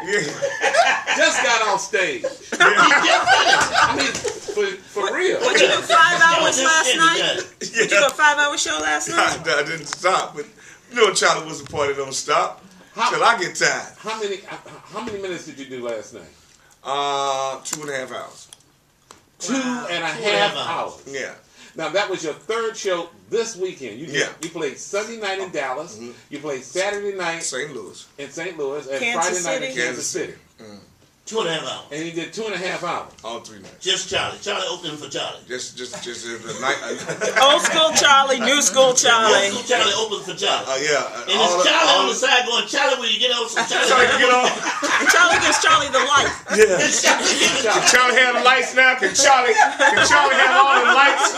Yeah. Just got off stage. I mean, for real. What, you do 5 hours last night? Did you do a 5-hour show last night? I didn't stop, but Charlie was a party don't stop till I get tired. How many minutes did you do last night? 2.5 hours. Wow. 2.5 hours. Yeah. Now that was your third show this weekend. You played Sunday night in Dallas. Mm-hmm. You played Saturday night St. Louis. In St. Louis, and Kansas Friday night City. in Kansas City. 2.5 hours. And he did 2.5 hours. All 3 nights. Just Charlie. Charlie opening for Charlie. Just the night. Old school Charlie, new school Charlie. Old school Charlie opens for Charlie. Yeah. And it's Charlie on the side going, Charlie, will you get on some Charlie? Charlie, get on. And Charlie gives Charlie the light. Yeah. Can Charlie have the lights now? Can Charlie have all the lights?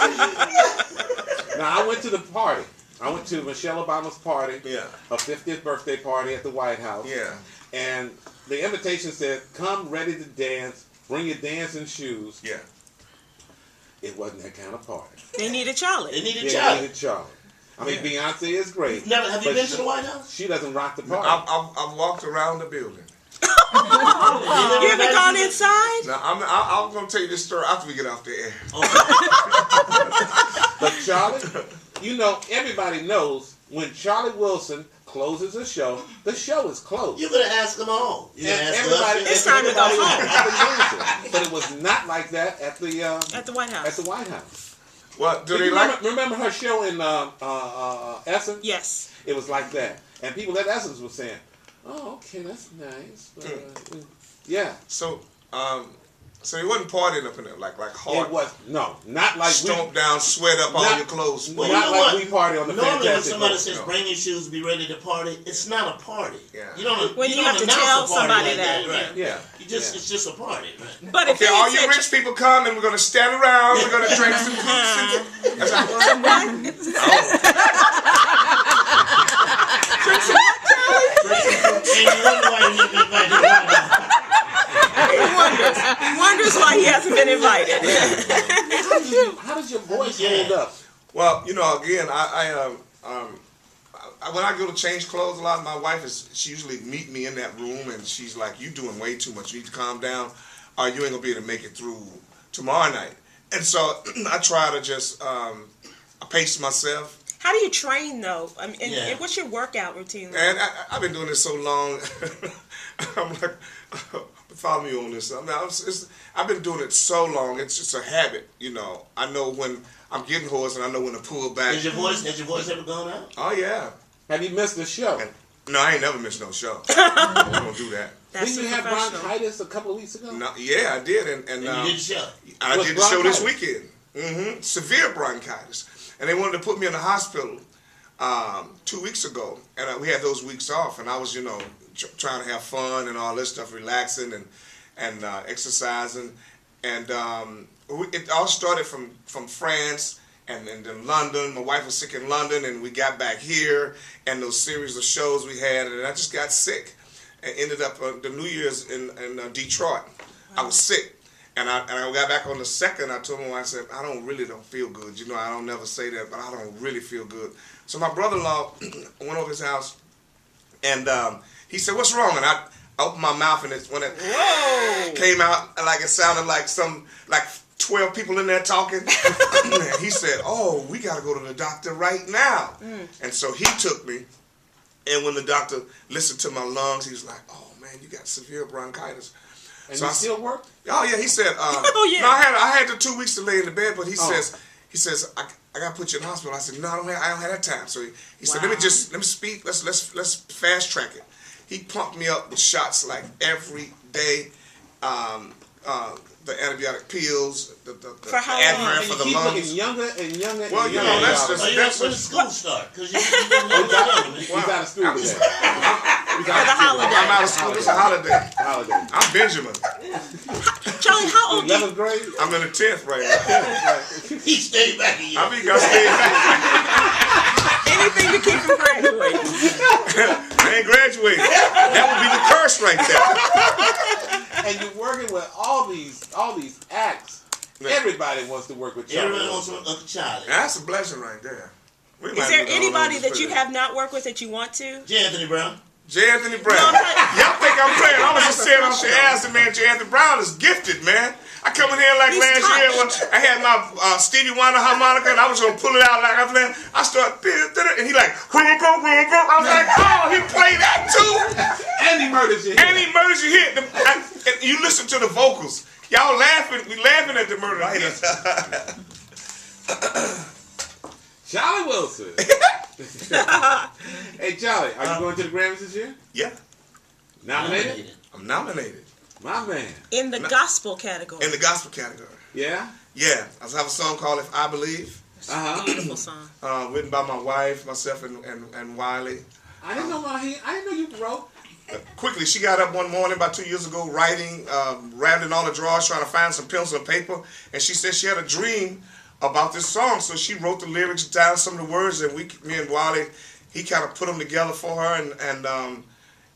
Now I went to the party. I went to Michelle Obama's party. Yeah. A 50th birthday party at the White House. Yeah. And the invitation said, "Come ready to dance. Bring your dancing shoes." Yeah. It wasn't that kind of party. They needed Charlie. They needed Charlie. I mean, Beyonce is great. Have you been to the White House? She doesn't rock the party. I've walked around the building. You haven't gone inside? Now I'm gonna tell you this story after we get off the air. But Charlie, everybody knows when Charlie Wilson closes a show, the show is closed. You're gonna ask them all. It's time to go home. But it was not like that at the White House. At the White House. Well, remember her show in Essence? Yes. It was like that, and people at Essence were saying, "Oh, okay, that's nice." Yeah. So he wasn't partying up in there like hard. It was not like stomp down, sweat up all your clothes. Well, not like we party on the Normally Fantastic when somebody Four. says bring your shoes, be ready to party, it's not a party. Yeah. You don't. When you have to announce tell a party somebody like that. right? Yeah. It's just a party, right? But if all you rich people come and we're gonna stand around. We're gonna drink some cookies. That's Drink some what, Charlie? And you wonder why you didn't invite him. He wonders why he hasn't been invited. How does your voice hold up? Well, again, I when I go to change clothes, a lot of my wife she usually meet me in that room, and she's like, "You doing way too much. You need to calm down, or you ain't gonna be able to make it through tomorrow night." And so I try to just pace myself. How do you train though? I mean, and what's your workout routine like? And I've been doing this so long. I'm like, follow me on this. I mean, I've been doing it so long. It's just a habit, I know when I'm getting hoarse, and I know when to pull back. Has your voice ever gone out? Oh yeah. Have you missed a show? No, I ain't never missed no show. I don't do that. Didn't you have bronchitis a couple of weeks ago? No, yeah, I did, and you did the show. I did the show this weekend. Severe bronchitis, and they wanted to put me in the hospital 2 weeks ago, and we had those weeks off, and I was, trying to have fun and all this stuff, relaxing and exercising, and it all started from France. And then London, my wife was sick in London, and we got back here, and those series of shows we had, and I just got sick, and ended up the New Year's in Detroit. Wow. I was sick, and I got back on the 2nd. I told my wife, I said, I don't feel good. I don't never say that, but I don't really feel good. So my brother-in-law went over his house, and he said, "What's wrong?" And I opened my mouth, and when it came out, like it sounded like 12 people in there talking. He said, "Oh, we got to go to the doctor right now." And so he took me, and when the doctor listened to my lungs, he was like, "Oh man, you got severe bronchitis." And so you still work? Oh yeah, he said. Oh yeah. No, I had the 2 weeks to lay in the bed, but he says I got to put you in the hospital. I said, "No, I don't have that time." So he said, "Let me speak. Let's fast track it." He pumped me up with shots like every day. The antibiotic pills, the Advil for the lungs. Looking younger and younger. Well, and that's just when school start because you he's out of school today. For the holiday. I'm out of school. It's a holiday. I'm Benjamin. Charlie, how old? 11th grade. I'm in the 10th right now. He stayed back a year. I stayed back. Anything to keep him graduating. I ain't graduating. That would be the curse right there. And you're working with all these acts. Everybody wants to work with Charlie. Everybody wants to work with Charlie. That's a blessing right there. Is there anybody that you have not worked with that you want to? J. Anthony Brown. J. Anthony Brown. Y'all think I'm playing? I was just saying off the ass, man, Anthony Brown is gifted, man. I come in here like last year when I had my Stevie Wonder harmonica and I was gonna pull it out like I was playing. I start and he like, where you go? I was like, oh, he played that too. And he murders you. And he murders you here. And you listen to the vocals. Y'all laughing. We laughing at the murder hits. Charlie Wilson. Hey, Charlie, are you going to the Grammys this year? Yeah. Nominated? I'm nominated. My man. In the gospel category. In the gospel category. Yeah? Yeah. I have a song called If I Believe. Beautiful song. Written by my wife, myself, and Wiley. I didn't know you wrote. Quickly, she got up one morning about 2 years ago writing, rattling all the drawers, trying to find some pencil and paper, and she said she had a dream about this song, so she wrote the lyrics down, some of the words, and me and Wiley, he kind of put them together for her,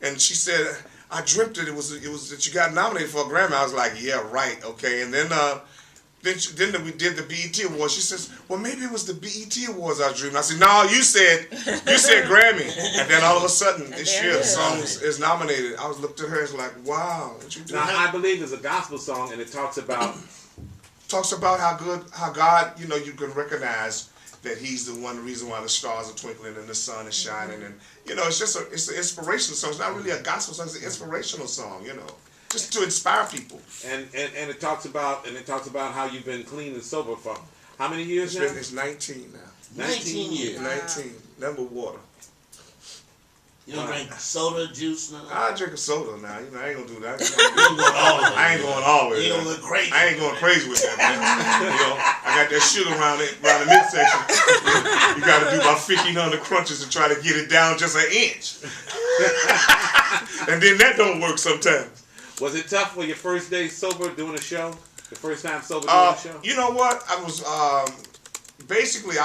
and she said, I dreamt it was that you got nominated for a Grammy. I was like, yeah, right, okay, and then we did the BET Awards. She says, well, maybe it was the BET Awards I was dreaming. I said, no, you said Grammy. And then all of a sudden, this year, the song is nominated. I was looked at her and was like, wow, what you doing? Now, I Believe is a gospel song, and it talks about how God, you can recognize that He's the one reason why the stars are twinkling and the sun is shining. And, it's just it's an inspirational song. It's not really a gospel song. It's an inspirational song, just to inspire people. And it talks about how you've been clean and sober for how many years now? It's 19 now. 19 years. 19. Nothing but water. You don't drink soda, juice, nothing? I drink a soda now. I ain't gonna do that. I ain't going all the way. You don't look crazy. I ain't going crazy with that, man. I got that sugar around the midsection. You got to do about 1,500 crunches to try to get it down just an inch. And then that don't work sometimes. Was it tough for your first day sober doing a show? The first time sober doing a show? You know what? I was, basically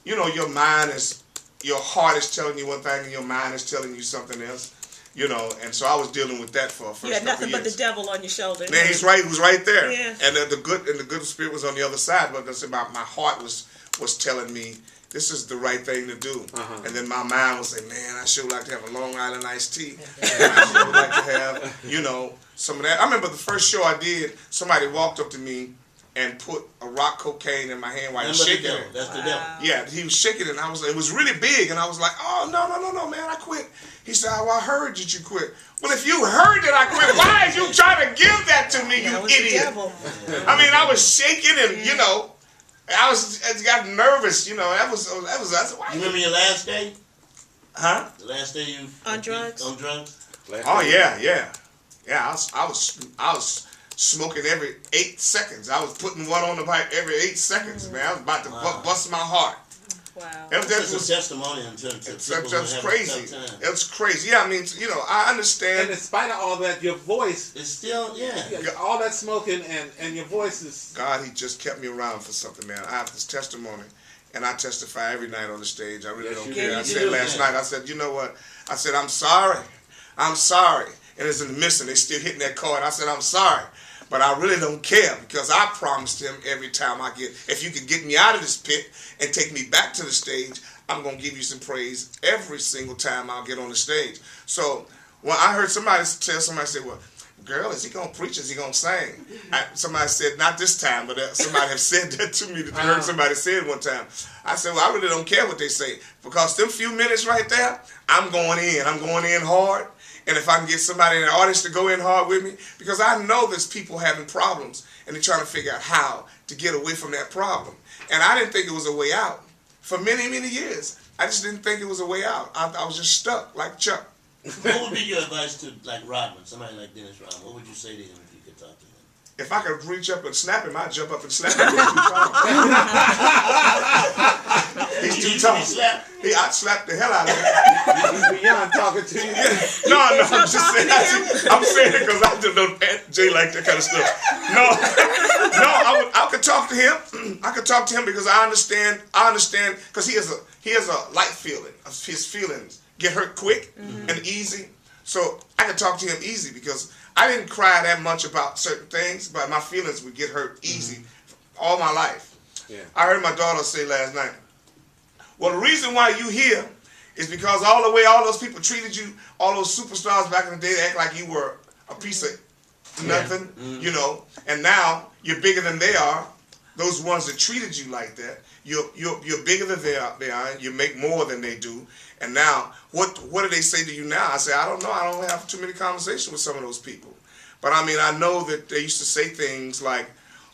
your mind is, your heart is telling you one thing and your mind is telling you something else, and so I was dealing with that for a first You had nothing couple but the devil on your shoulder. Man, he's right. He was right there. Yeah. And the good spirit was on the other side. But that's about my heart was telling me this is the right thing to do. And then my mind was saying, man, I sure like to have a Long Island iced tea. And I sure would like to have, some of that. I remember the first show I did, somebody walked up to me and put a rock cocaine in my hand while he was shaking it. That's the devil. Yeah, he was shaking it, and it was really big, and I was like, oh, no, man, I quit. He said, well, I heard that you quit. Well, if you heard that I quit, why is you trying to give that to me, you idiot? I mean, I was shaking, and, I got nervous, that was why. You remember your last day? Huh? The last day you... On drugs? On drugs? Oh, yeah. Yeah, I was smoking every 8 seconds. I was putting one on the pipe every 8 seconds, man. I was about to bust my heart. Wow. That was a testimony in terms of that's crazy. It's crazy. Yeah, I mean, I understand. And in spite of all that, your voice is still, all that smoking and your voice is... God, He just kept me around for something, man. I have this testimony, and I testify every night on the stage. I really don't care. I said last night, I said, you know what? I said, I'm sorry. And it's in the midst, and they still hitting that chord. I said, I'm sorry. But I really don't care because I promised Him every time if you could get me out of this pit and take me back to the stage, I'm going to give you some praise every single time I'll get on the stage. So when I heard somebody say, well, girl, is he going to preach? Is he going to sing? Somebody said, not this time, but somebody have said that to me. I heard somebody say it one time. I said, well, I really don't care what they say because them few minutes right there, I'm going in. I'm going in hard. And if I can get somebody in the audience to go in hard with me, because I know there's people having problems and they're trying to figure out how to get away from that problem. And I didn't think it was a way out. For many, many years, I just didn't think it was a way out. I was just stuck like Chuck. What would be your advice to Rodman, somebody like Dennis Rodman? What would you say to him if you could talk to him? If I could reach up and snap him, I'd jump up and slap him. He's too tall. I'd slap the hell out of him. He's beyond talking to you. No, I'm just saying. I'm saying it because I just don't Jay like that kind of stuff. No, I could talk to him. I could talk to him because I understand because he has a light feeling. His feelings get hurt quick and easy. So I could talk to him easy because I didn't cry that much about certain things, but my feelings would get hurt easy all my life. Yeah. I heard my daughter say last night, well, the reason why you here is because all the way all those people treated you, all those superstars back in the day, they act like you were a piece of nothing, you know. And now you're bigger than they are. Those ones that treated you like that, you're bigger than they are. You make more than they do. And now, what do they say to you now? I say, I don't know. I don't have too many conversations with some of those people. But I mean, I know that they used to say things like,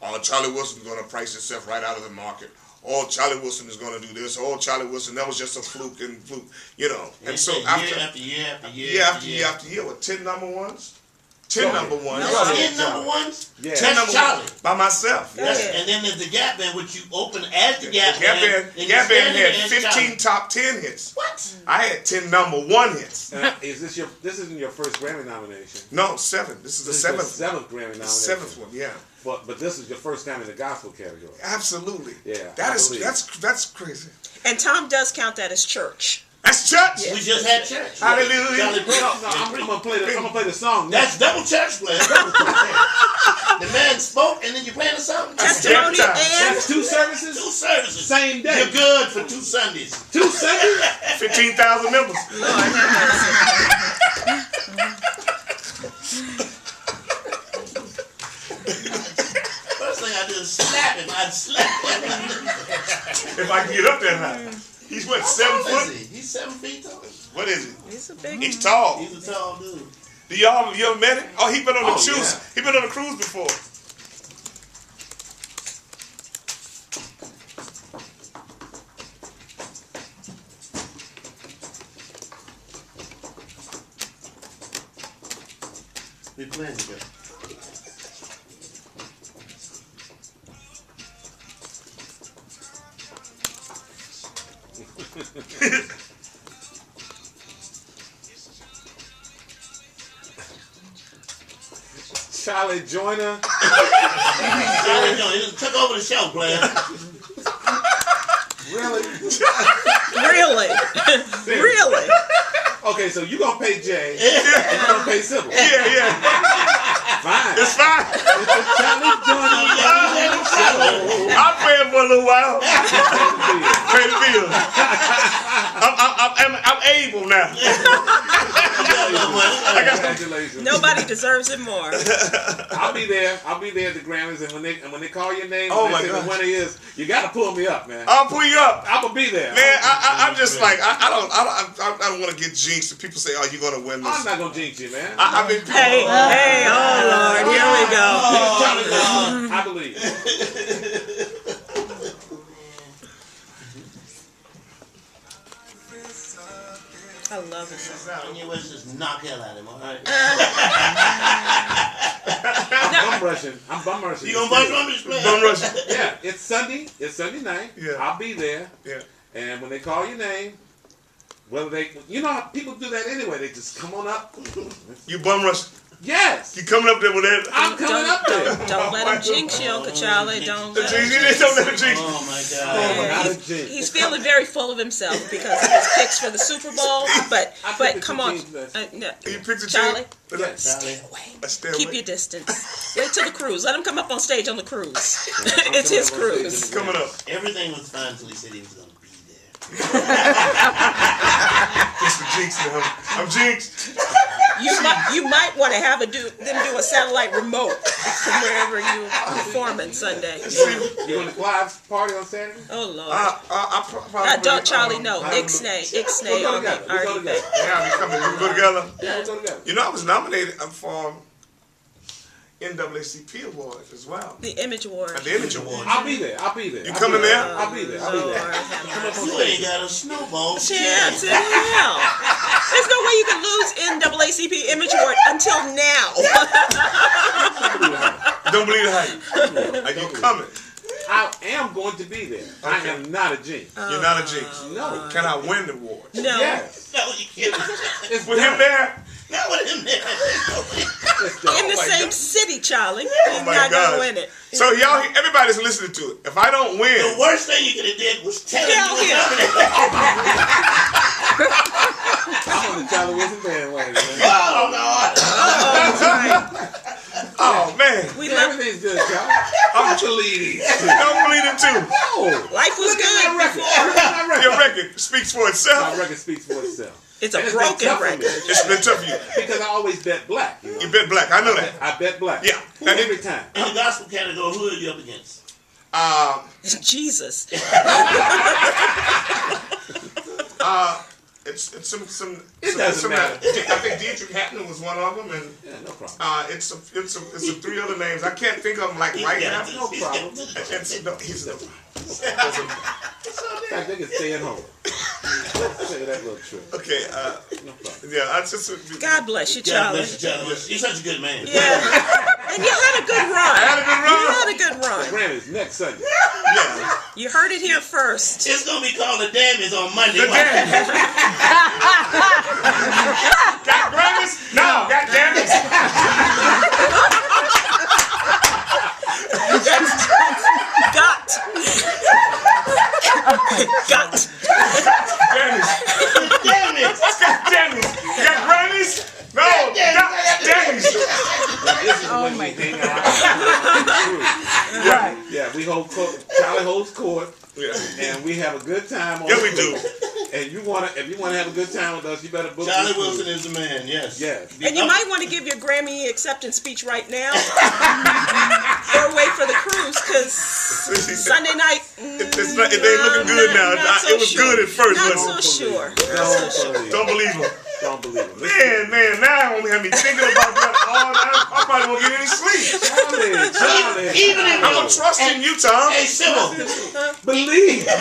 "Oh, Charlie Wilson's going to price himself right out of the market. Oh, Charlie Wilson is going to do this. Oh, Charlie Wilson, that was just a fluke," you know. And so after year, with 10 number ones. 10 number ones. 10 number ones? Yeah. 10 number Charlie. ones by myself. Yes. And then there's the Gap Band, which you open as the Gap Gap Band. Band had 15 top 10 hits. What? I had 10 number 1 hits. This isn't your first Grammy nomination? No, 7. This is the This is your 7th. seventh Grammy nomination. 7th one, yeah. But this is your first time in the gospel category. Absolutely. Yeah, That's crazy. And Tom does count that as church. That's church. We just had church. Hallelujah. Charlie Brown. No, I'm gonna play the song. That's double church play. The man spoke and then you playing the song? Testimony time. and That's 2 services. 2 services. Same day. You're good for 2 Sundays. 2 Sundays. 15,000 members. Lord have First thing I do is slap him. I'd slap him. If I can get up that high. He's what, 7 How tall foot? is he? He's 7 feet tall. What is he? He's a big He's tall. He's a tall dude. Do you ever met him? Oh, he been on the cruise. yeah. He been on the cruise before. We playing together. Charlie Joyner. Charlie Joyner, he took over the show, player. Really? Really? Really? Okay, so you gonna pay Jay and you gonna pay Sybil. Yeah. Fine. It's fine. Charlie Joyner. I'll pay him for a little while. Pay the bill. I'm able now. Congratulations. Nobody deserves it more. I'll be there. I'll be there at the Grammys, and when they call your name, Oh and my they say God. the winner is, you gotta pull me up, man. I'll pull you up. I'm gonna be there. Man, I'm just like I don't want to get jinxed. And people say, "Oh, you're gonna win I'm this." not gonna jinx you, man. I mean, Hey, oh Lord, here we go. Charlie Joyner, I believe. I love it. Kanye West just knock hell out of him, all right? I'm bum rushing. You gonna bust on this player? Bum rushing. Yeah, it's Sunday night. Yeah. I'll be there. Yeah. And when they call your name, whether they, you know how people do that anyway. They just come on up. You bum rush. Yes. You coming up there with that? I'm coming up there. Don't let him jinx you, Uncle Charlie. Don't The let jinx. him You don't let him jinx. Oh my Oh, God. not a He's, jinx. he's feeling very full of himself because of his picks for the Super Bowl. But I picked the come two on, teams best. no. You picked the Charlie. team. Yes. Charlie. Let's stay Keep away. your distance. Wait till the cruise. Let him come up on stage on the cruise. I'm It's his coming up on stage cruise. in the Coming up. Everything was fine until he said he was gonna be there. It's the jinx now. I'm jinxed. You might want to have them do a satellite remote from wherever you performing Sunday. You going to Clive's party on Saturday? Oh Lord. I probably. Don't Charlie know. Ixnay We'll go together. We'll go together. Yeah, we coming. We go together. Yeah, we'll go together. You know, I was nominated for NAACP award as well. The Image Award. The Image Award. I'll be there. You coming there? I'll be there. Lord have mercy. You ain't got a snowball. Chance in hell. There's no way you can lose NAACP Image Award until now. Don't believe the hype. Are you coming? I am going to be there. I am not a jinx. You're not a jinx. No. Can I win the award? No. Yes. No, you can't. It's With him there? Not with him there. In the my same God. city, Charlie. Oh He's my not God. gonna win it. So y'all, everybody's listening to it. If I don't The win, worst thing you could have did was tell him Tell you him. were nominated. I'm on the Charlie Wilson bandwagon, man. Oh, Lord. oh man, We love Everything's good, Charlie. I'm believe don't believe it too. No. life was Look at good my record. before. Look at my record. Your record speaks for My itself. record speaks for itself. It's a And been broken tough for me. record. It's been tough for you. Because I always bet black. You know? You bet black. I know that. I bet black. Yeah. Every time. In the gospel category, who are you up against? Jesus. It's some. It doesn't matter. I think Dietrich Haddon was one of them, and Yeah, no problem. it's three other names. I can't think of them like right now. No problem. He's no. In fact, they can stay at home. Say that little trick. Okay. No problem. Yeah. I just. God bless you, God Charlie. bless you, Charlie. You're such a good man. Yeah. And you had a good run. I had a good run. You had a good run. Grammys next Sunday. Yeah. You heard it here first. It's gonna be called the Dammies on Monday. The Watch. Grammys. Got Grammys? No. God damn it. Got. Grammys. Damn it! God damn it. You got Grammys? No. God damn it. This is when we hang out. Right. Yeah, we hold court. Charlie holds court, Yeah. and we have a good time. On Yeah, the we do. court. And if you wanna have a good time with us, you better book. Charlie this cruise. Wilson is the man. Yes. Yes. And you might want to give your Grammy acceptance speech right now. Or wait for the cruise, because Sunday night. It ain't looking good now. It was good at first, Not but so sure. don't believe him. Don't believe it. Man, now I only have me thinking about that all night. I probably won't get any sleep. Charlie. Even if I'm trusting you, Tom. Hey, Sybil. Believe. Oh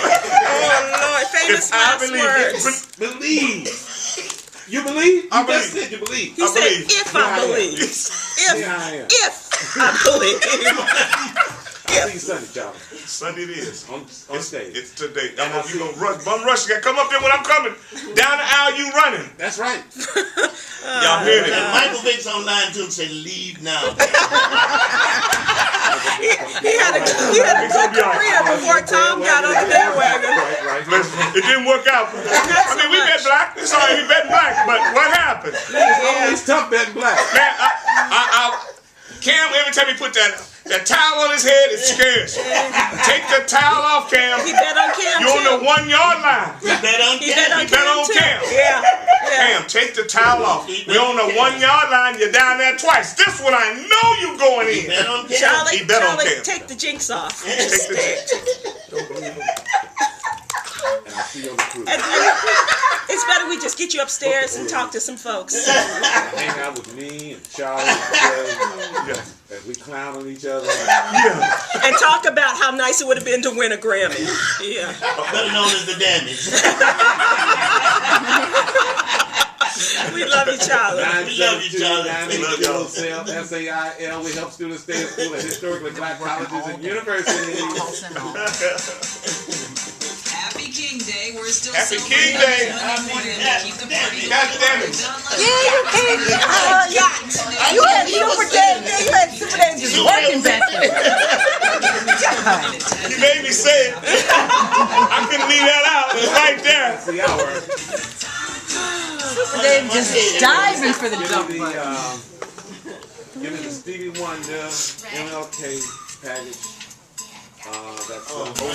Lord, famous If I last believe words. Believe. You believe? I You believe. just said you believe. He I said, believe. if I Yeah, I am. believe. Here I am. If I believe. I'll see you Sunday, Charlie. Sunday it is. On stage. It's today. And I'm I'll gonna see you you. gonna rush. Bum rush. You gotta come up there when I'm coming. Down the aisle, you running. That's right. Y'all heard it. And Michael Vick's online too and said, leave now. He had a good career before Tom got on the bandwagon. Right. Listen, it didn't work out. I mean, we bet black. It's all right, we bet black. But what happened? It's tough betting black. Man, Cam, every time he put that towel on his head, it scares you. Take the towel off, Cam. He bet on Cam You're on the too. 1 yard line. You bet on He bet on He bet on Cam too. Cam. Yeah. Cam, take the towel off. We're on the 1 yard line. You're down there twice. This one I know you going in. Bet on Cam. Charlie, He bet on Charlie, Cam. take the jinx off. Take the Don't believe it. And I'll see you on the cruise. It's better we just get you upstairs and talk to some folks. Hang out with me and Charlie and as we clown on each other. Yeah. And talk about how nice it would have been to win a Grammy. Yeah. Better known as the Dammies. We love you, Charlie. 972-980-SAIL. SAIL. We help students stay in school at historically black colleges and universities. Happy King Day. We're still Happy celebrating King Day. Monday morning to keep the party God damn it. You had Super Day. You had Super Day just working back there. You made me say it. I couldn't leave that out. It's right there. That's the hour. Super Day just diving for the jump Give button. me the Stevie Wonder MLK package. That's